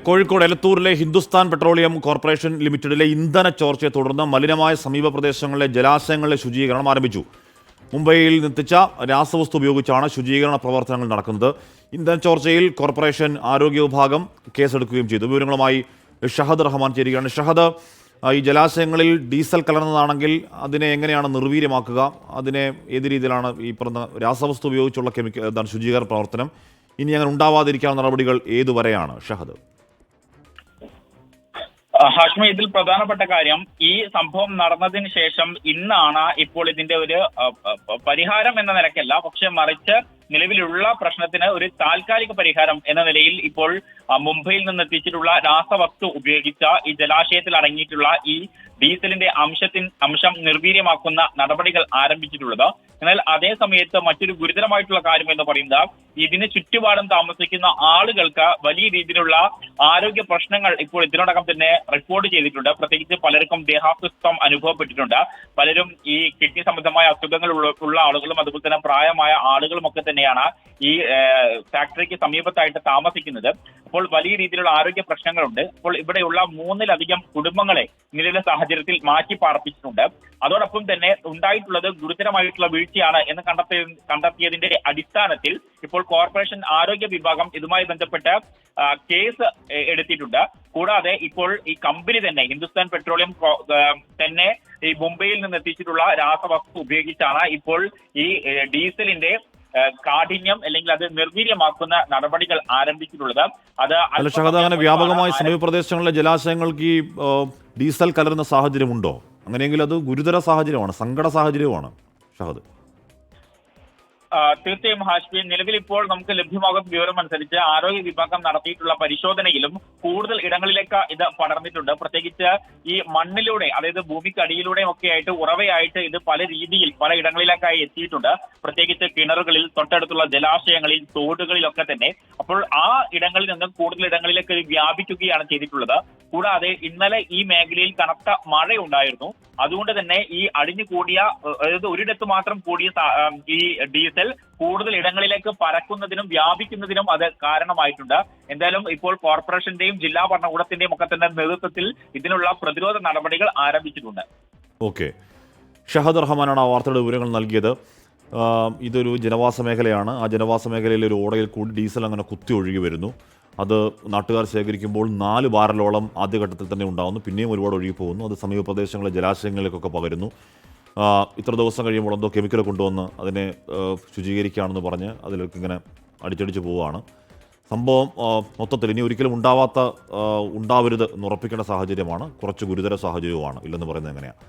Kozhikode എലത്തൂരിലെ Hindustan petroleum corporation ലിമിറ്റഡിലെ ഇന്ധന ചോർച്ചയെ തുടർന്ന് മലിനമായ സമീപ പ്രദേശങ്ങളിലെ ജലാശയങ്ങളിലെ ശുചീകരണം ആരംഭിച്ചു. മുംബൈയിൽ നിന്നെത്തിച്ച രാസവസ്തു ഉപയോഗിച്ചാണ് ശുചീകരണ പ്രവർത്തനങ്ങൾ നടക്കുന്നത്. ഇന്ധന ചോർച്ചയിൽ കോർപ്പറേഷൻ ആരോഗ്യ വിഭാഗം കേസെടുക്കുകയും ചെയ്തു. വിവരങ്ങളുമായി ഷഹദ് റഹ്മാൻ ചേരുകയാണ്. ഷഹദ്, ഈ ജലാശയങ്ങളിൽ ഡീസൽ കലർന്നതാണെങ്കിൽ അതിനെ എങ്ങനെയാണ് നിർവീര്യമാക്കുക? അതിനെ ഏത് രീതിയിലാണ് ഈ പറഞ്ഞ രാസവസ്തു ഉപയോഗിച്ചുള്ള ശുചീകരണ പ്രവർത്തനം ഇനി അങ്ങനെ ഉണ്ടാവാതിരിക്കാനുള്ള നടപടികൾ ഏതുവരെയാണ് ഷഹദ്? ഹാഷ്മി, ഇതിൽ പ്രധാനപ്പെട്ട കാര്യം ഈ സംഭവം നടന്നതിന് ശേഷം ഇന്നാണ് ഇപ്പോൾ ഇതിന്റെ ഒരു പരിഹാരം എന്ന നിലയ്ക്കല്ല, പക്ഷെ മറിച്ച് നിലവിലുള്ള പ്രശ്നത്തിന് ഒരു താൽക്കാലിക പരിഹാരം എന്ന നിലയിൽ ഇപ്പോൾ മുംബൈയിൽ നിന്ന് എത്തിച്ചിട്ടുള്ള രാസവസ്തു ഉപയോഗിച്ച ഈ ജലാശയത്തിൽ അടങ്ങിയിട്ടുള്ള ഈ ഡീസലിന്റെ അംശം നിർവീര്യമാക്കുന്ന നടപടികൾ ആരംഭിച്ചിട്ടുള്ളത്. എന്നാൽ അതേ സമയത്ത് മറ്റൊരു ഗുരുതരമായിട്ടുള്ള കാര്യം എന്ന് പറയുന്നത് ഇതിന് ചുറ്റുപാടും താമസിക്കുന്ന ആളുകൾക്ക് വലിയ രീതിയിലുള്ള ആരോഗ്യ പ്രശ്നങ്ങൾ ഇപ്പോൾ ഇതിനോടകം തന്നെ റിപ്പോർട്ട് ചെയ്തിട്ടുണ്ട്. പ്രത്യേകിച്ച് പലർക്കും ദേഹാസ്വസ്ഥം അനുഭവപ്പെട്ടിട്ടുണ്ട്. പലരും ഈ കിഡ്നി സംബന്ധമായ അസുഖങ്ങൾ ഉള്ള ആളുകളും അതുപോലെ തന്നെ പ്രായമായ ആളുകളും ഒക്കെ തന്നെയാണ് ഈ ഫാക്ടറിക്ക് സമീപത്തായിട്ട് താമസിക്കുന്നത്. അപ്പോൾ വലിയ രീതിയിലുള്ള ആരോഗ്യ പ്രശ്നങ്ങളുണ്ട്. അപ്പോൾ ഇവിടെയുള്ള 3-ലധികം കുടുംബങ്ങളെ നിലവിലെ സാഹചര്യത്തിൽ മാറ്റി പാർപ്പിച്ചിട്ടുണ്ട്. അതോടൊപ്പം തന്നെ ഉണ്ടായിട്ടുള്ളത് ഗുരുതരമായിട്ടുള്ള വീഴ്ചയാണ് എന്ന് കണ്ടെത്തിയതിന്റെ അടിസ്ഥാനത്തിൽ ഇപ്പോൾ കോർപ്പറേഷൻ ആരോഗ്യ വിഭാഗം ഇതുമായി ബന്ധപ്പെട്ട് കേസ് എടുത്തിട്ടുണ്ട്. കൂടാതെ ഇപ്പോൾ ഈ കമ്പനി തന്നെ ഹിന്ദുസ്ഥാൻ പെട്രോളിയം തന്നെ ഈ മുംബൈയിൽ നിന്ന് എത്തിച്ചിട്ടുള്ള രാസവസ്തു ഉപയോഗിച്ചാണ് ഇപ്പോൾ ഈ ഡീസലിന്റെ കാഠിന്യം അല്ലെങ്കിൽ അത് നിർവീര്യമാക്കുന്ന നടപടികൾ ആരംഭിച്ചിട്ടുള്ളത്. അത് അങ്ങനെ വ്യാപകമായി സമീപ പ്രദേശങ്ങളിലെ ജലാശയങ്ങൾക്ക് ഈ ഡീസൽ കലരുന്ന സാഹചര്യമുണ്ടോ? അങ്ങനെയെങ്കിൽ അത് ഗുരുതര സാഹചര്യമാണ്, സങ്കട സാഹചര്യമാണ് ഷഹദ്. തീർച്ചയായും ഹാഷ്മി, നിലവിൽ ഇപ്പോൾ നമുക്ക് ലഭ്യമാകുന്ന വിവരം അനുസരിച്ച് ആരോഗ്യ വിഭാഗം നടത്തിയിട്ടുള്ള പരിശോധനയിലും കൂടുതൽ ഇടങ്ങളിലേക്ക് ഇത് പടർന്നിട്ടുണ്ട്. പ്രത്യേകിച്ച് ഈ മണ്ണിലൂടെ, അതായത് ഭൂമിക്കടിയിലൂടെയും ഒക്കെ ആയിട്ട് ഉറവയായിട്ട് ഇത് പല രീതിയിൽ പല ഇടങ്ങളിലേക്കായി എത്തിയിട്ടുണ്ട്. പ്രത്യേകിച്ച് കിണറുകളിൽ, തൊട്ടടുത്തുള്ള ജലാശയങ്ങളിൽ, തോടുകളിലൊക്കെ തന്നെ. അപ്പോൾ ആ ഇടങ്ങളിൽ നിന്നും കൂടുതൽ ഇടങ്ങളിലേക്ക് വ്യാപിക്കുകയാണ് ചെയ്തിട്ടുള്ളത്. കൂടാതെ ഇന്നലെ ഈ മേഖലയിൽ കനത്ത മഴയുണ്ടായിരുന്നു. അതുകൊണ്ട് തന്നെ ഈ അടിഞ്ഞുകൂടിയ, അതായത് ഒരിടത്ത് മാത്രം കൂടിയ ഈ ഡീസൽ കൂടുതൽ ഇടങ്ങളിലേക്ക് പരക്കുന്നതിനും വ്യാപിക്കുന്നതിനും അത് കാരണമായിട്ടുണ്ട്. എന്തായാലും ഇപ്പോൾ കോർപ്പറേഷന്റെയും ജില്ലാ ഭരണകൂടത്തിന്റെയും ഒക്കെ തന്നെ നേതൃത്വത്തിൽ ഇതിനുള്ള പ്രതിരോധ നടപടികൾ ആരംഭിച്ചിട്ടുണ്ട്. ഓക്കെ, ഷഹദ് റഹ്മാനാണ് ആ വാർത്തയുടെ വിവരങ്ങൾ നൽകിയത്. ഇതൊരു ജനവാസ മേഖലയാണ്. ആ ജനവാസ മേഖലയിലെ ഒരു ഓടയിൽ കൂടി ഡീസൽ അങ്ങനെ കുത്തി ഒഴുകി വരുന്നു. അത് നാട്ടുകാർ ശേഖരിക്കുമ്പോൾ 4 ബാരലോളം ആദ്യഘട്ടത്തിൽ തന്നെ ഉണ്ടാകുന്നു. പിന്നെയും ഒരുപാട് ഒഴുകി പോകുന്നു. അത് സമീപ പ്രദേശങ്ങളിലെ ജലാശയങ്ങളിലേക്കൊക്കെ പകരുന്നു. ഇത്ര ദിവസം കഴിയുമ്പോൾ എന്തോ കെമിക്കൽ കൊണ്ടുവന്ന് അതിനെ ശുചീകരിക്കുകയാണെന്ന് പറഞ്ഞ് അതിലേക്ക് ഇങ്ങനെ അടിച്ചടിച്ച് പോവുകയാണ് സംഭവം. മൊത്തത്തിൽ ഇനി ഒരിക്കലും ഉണ്ടാവരുത് എന്ന് ഉറപ്പിക്കേണ്ട സാഹചര്യമാണ്. കുറച്ച് ഗുരുതര സാഹചര്യവുമാണ്. ഇല്ലെന്ന് പറയുന്നത് എങ്ങനെയാണ്?